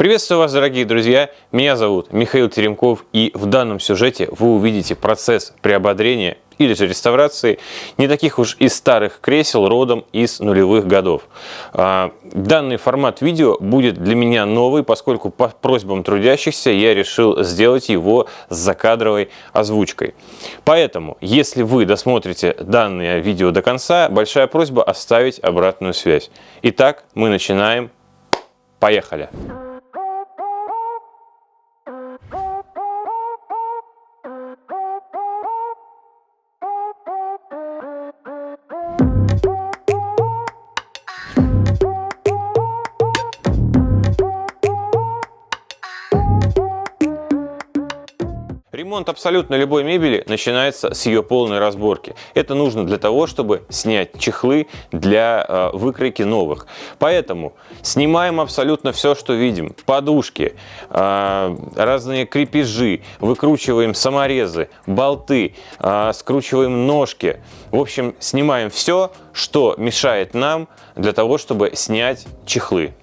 Приветствую вас, дорогие друзья! Меня зовут Михаил Теремков, и в данном сюжете вы увидите процесс приободрения или же реставрации не таких уж и старых кресел родом из нулевых годов. Данный формат видео будет для меня новый, поскольку по просьбам трудящихся я решил сделать его с закадровой озвучкой. Поэтому, если вы досмотрите данное видео до конца, большая просьба оставить обратную связь. Итак, мы начинаем. Поехали! Ремонт абсолютно любой мебели начинается с ее полной разборки. Это нужно для того, чтобы снять чехлы для выкройки новых. Поэтому снимаем абсолютно все, что видим. Подушки, разные крепежи, выкручиваем саморезы, болты, скручиваем ножки. В общем, снимаем все, что мешает нам для того, чтобы снять чехлы.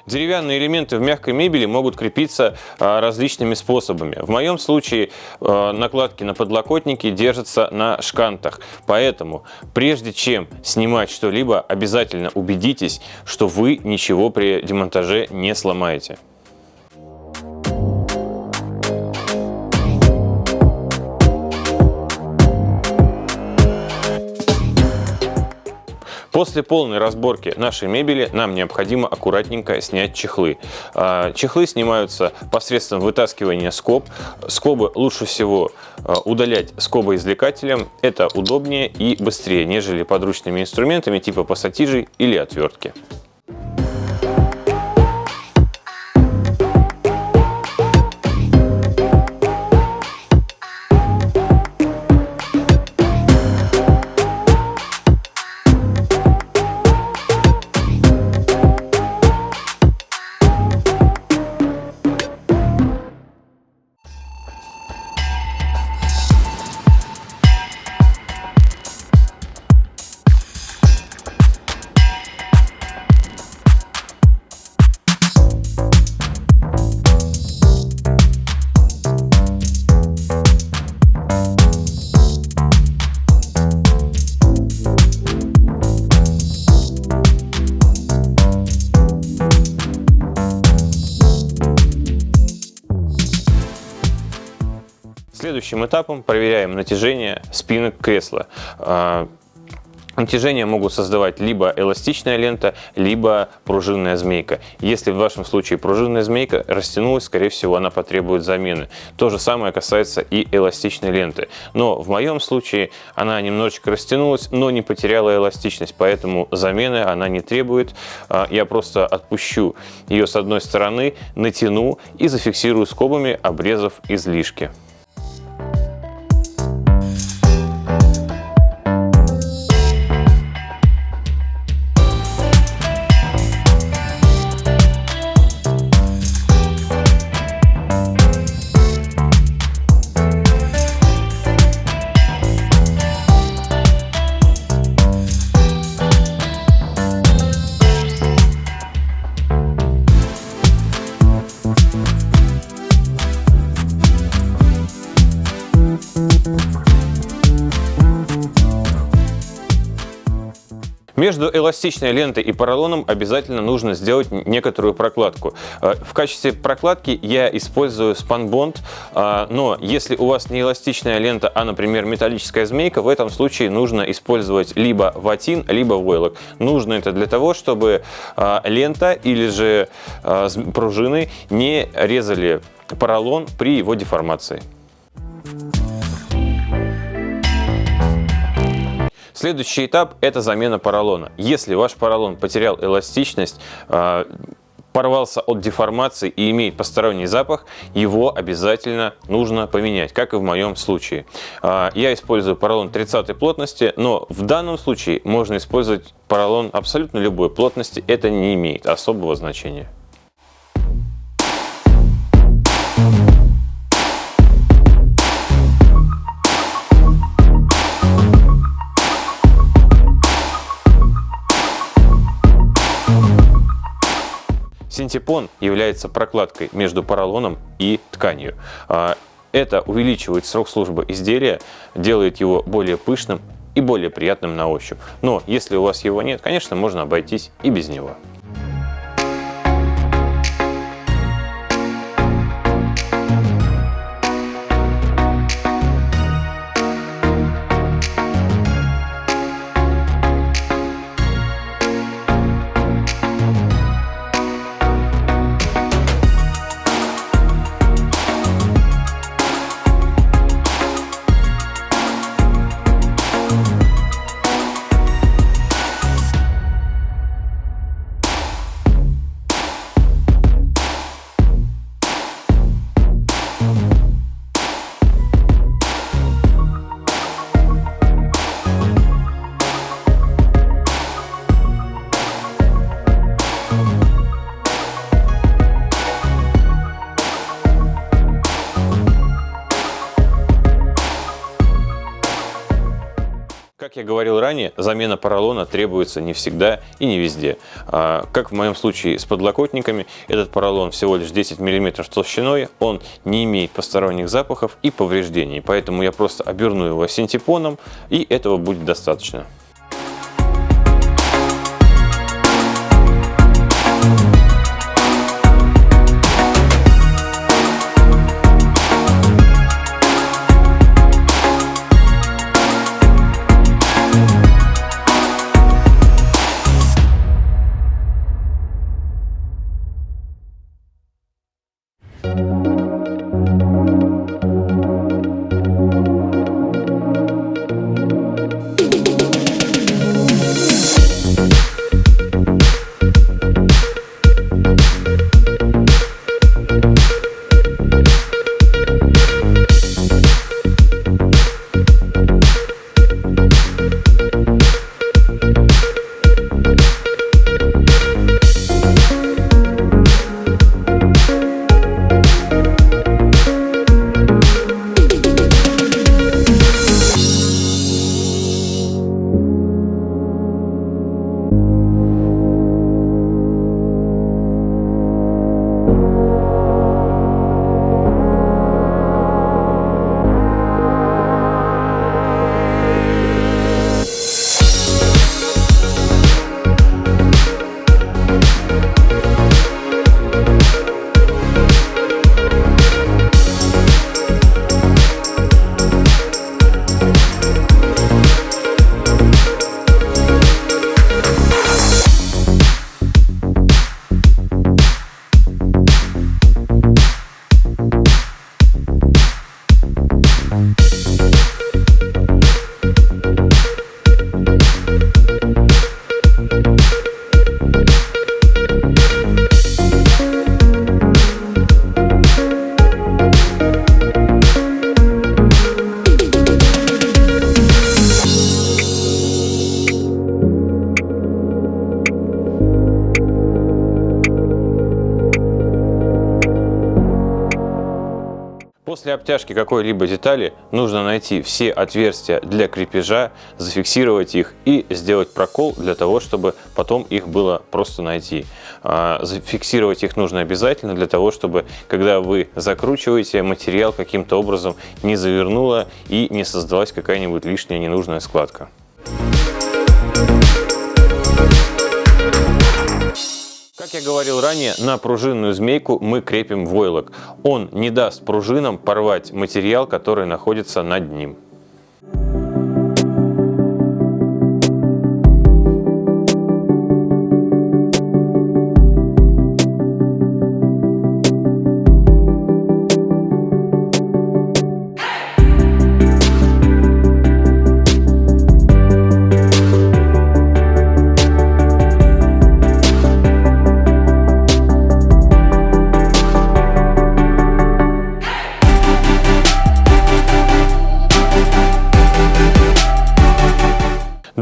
Деревянные элементы в мягкой мебели могут крепиться различными способами. В моем случае накладки на подлокотники держатся на шкантах. Поэтому, прежде чем снимать что-либо, обязательно убедитесь, что вы ничего при демонтаже не сломаете. После полной разборки нашей мебели нам необходимо аккуратненько снять чехлы. Чехлы снимаются посредством вытаскивания скоб. Скобы лучше всего удалять скобоизвлекателем. Это удобнее и быстрее, нежели подручными инструментами типа пассатижей или отвертки. Следующим этапом проверяем натяжение спинок кресла. Натяжение могут создавать либо эластичная лента, либо пружинная змейка. Если в вашем случае пружинная змейка растянулась, скорее всего, она потребует замены. То же самое касается и эластичной ленты. Но в моем случае она немножечко растянулась, но не потеряла эластичность, поэтому замены она не требует. Я просто отпущу ее с одной стороны, натяну и зафиксирую скобами, обрезав излишки. Между эластичной лентой и поролоном обязательно нужно сделать некоторую прокладку. В качестве прокладки я использую спанбонд, но если у вас не эластичная лента, а, например, металлическая змейка, в этом случае нужно использовать либо ватин, либо войлок. Нужно это для того, чтобы лента или же пружины не резали поролон при его деформации. Следующий этап – это замена поролона. Если ваш поролон потерял эластичность, порвался от деформации и имеет посторонний запах, его обязательно нужно поменять, как и в моем случае. Я использую поролон 30-й плотности, но в данном случае можно использовать поролон абсолютно любой плотности, это не имеет особого значения. Синтепон является прокладкой между поролоном и тканью. Это увеличивает срок службы изделия, делает его более пышным и более приятным на ощупь. Но если у вас его нет, конечно, можно обойтись и без него. Как я говорил ранее, замена поролона требуется не всегда и не везде. Как в моем случае с подлокотниками, этот поролон всего лишь 10 мм толщиной, он не имеет посторонних запахов и повреждений, поэтому я просто оберну его синтепоном, и этого будет достаточно. После обтяжки какой-либо детали нужно найти все отверстия для крепежа, зафиксировать их и сделать прокол для того, чтобы потом их было просто найти. Зафиксировать их нужно обязательно для того, чтобы когда вы закручиваете, материал каким-то образом не завернуло и не создалась какая-нибудь лишняя ненужная складка. Как я говорил ранее, на пружинную змейку мы крепим войлок. Он не даст пружинам порвать материал, который находится над ним.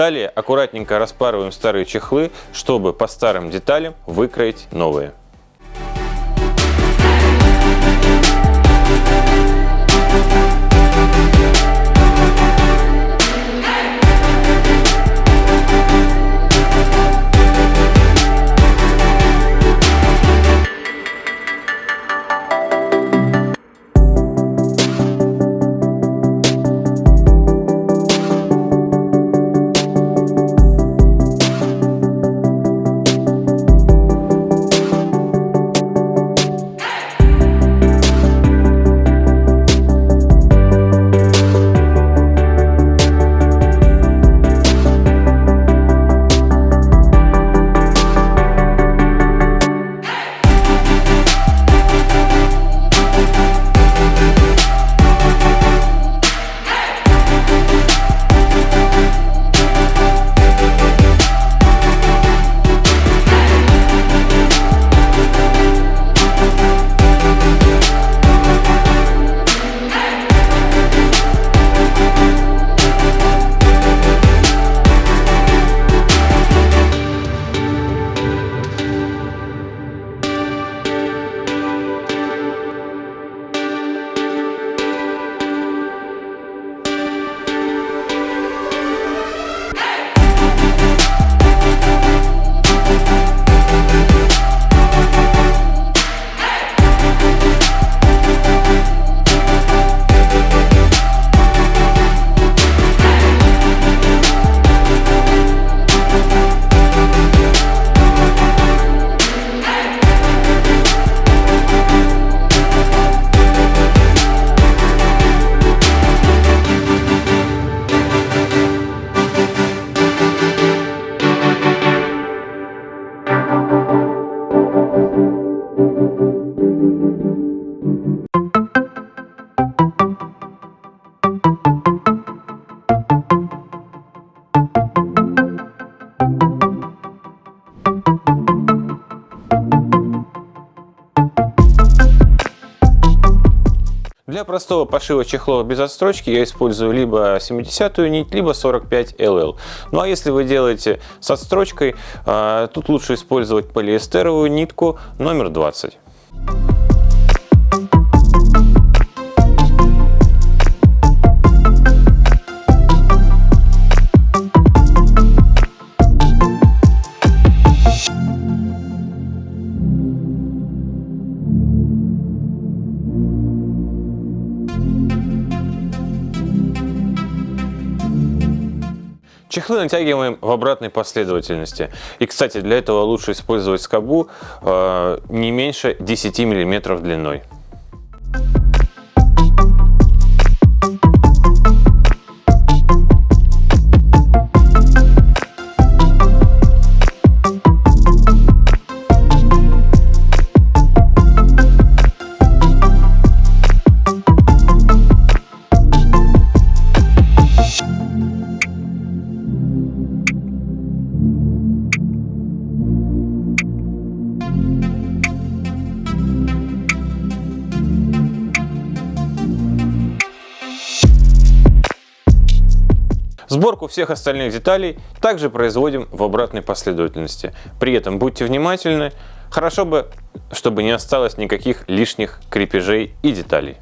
Далее аккуратненько распарываем старые чехлы, чтобы по старым деталям выкроить новые. Для простого пошива чехлов без отстрочки я использую либо 70-ю нить, либо 45 LL. Ну а если вы делаете с отстрочкой, тут лучше использовать полиэстеровую нитку номер 20. Чехлы натягиваем в обратной последовательности. И, кстати, для этого лучше использовать скобу не меньше 10 мм длиной. Сборку всех остальных деталей также производим в обратной последовательности. При этом будьте внимательны, хорошо бы, чтобы не осталось никаких лишних крепежей и деталей.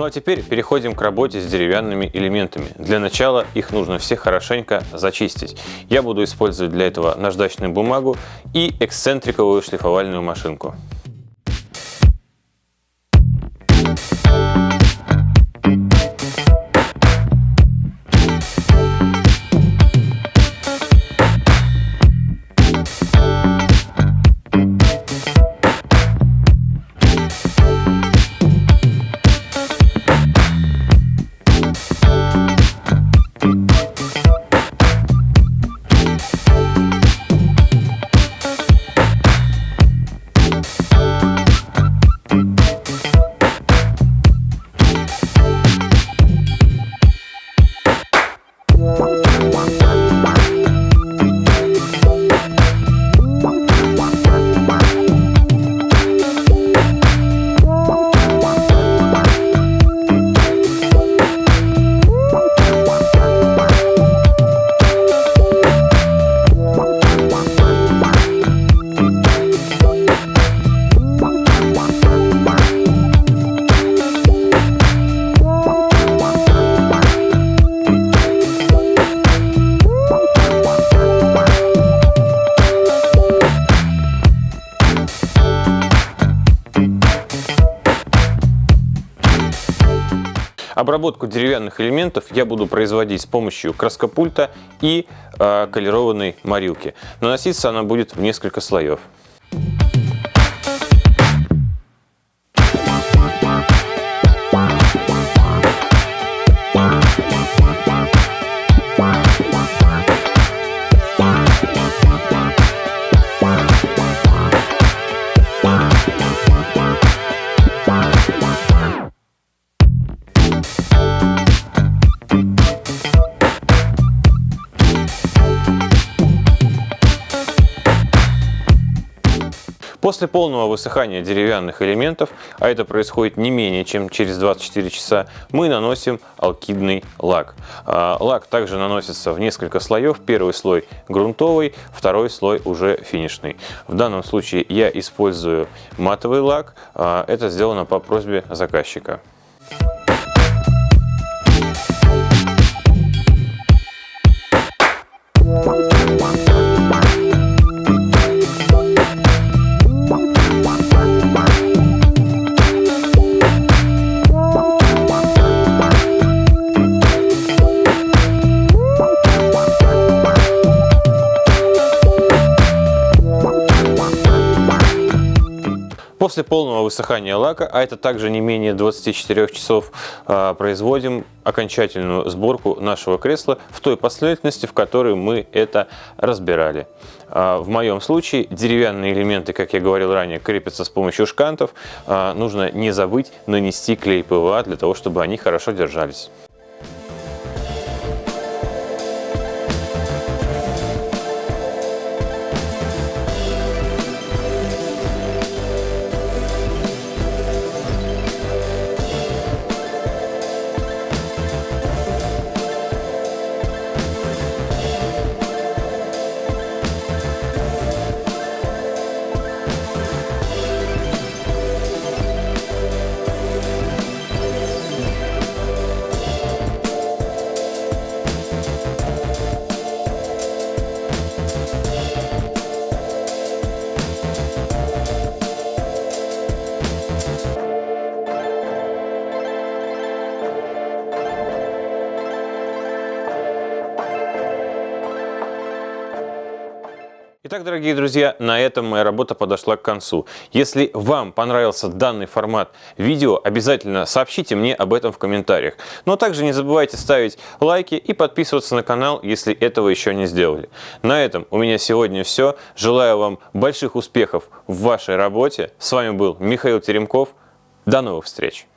Ну а теперь переходим к работе с деревянными элементами. Для начала их нужно все хорошенько зачистить. Я буду использовать для этого наждачную бумагу и эксцентриковую шлифовальную машинку. Обработку деревянных элементов я буду производить с помощью краскопульта и колерованной морилки. Наноситься она будет в несколько слоев. После полного высыхания деревянных элементов, а это происходит не менее чем через 24 часа, мы наносим алкидный лак. Лак также наносится в несколько слоев. Первый слой грунтовый, второй слой уже финишный. В данном случае я использую матовый лак. Это сделано по просьбе заказчика. После полного высыхания лака, а это также не менее 24 часов, производим окончательную сборку нашего кресла в той последовательности, в которой мы это разбирали. В моем случае деревянные элементы, как я говорил ранее, крепятся с помощью шкантов. Нужно не забыть нанести клей ПВА для того, чтобы они хорошо держались. Итак, дорогие друзья, на этом моя работа подошла к концу. Если вам понравился данный формат видео, обязательно сообщите мне об этом в комментариях. Но также не забывайте ставить лайки и подписываться на канал, если этого еще не сделали. На этом у меня сегодня все. Желаю вам больших успехов в вашей работе. С вами был Михаил Теремков. До новых встреч!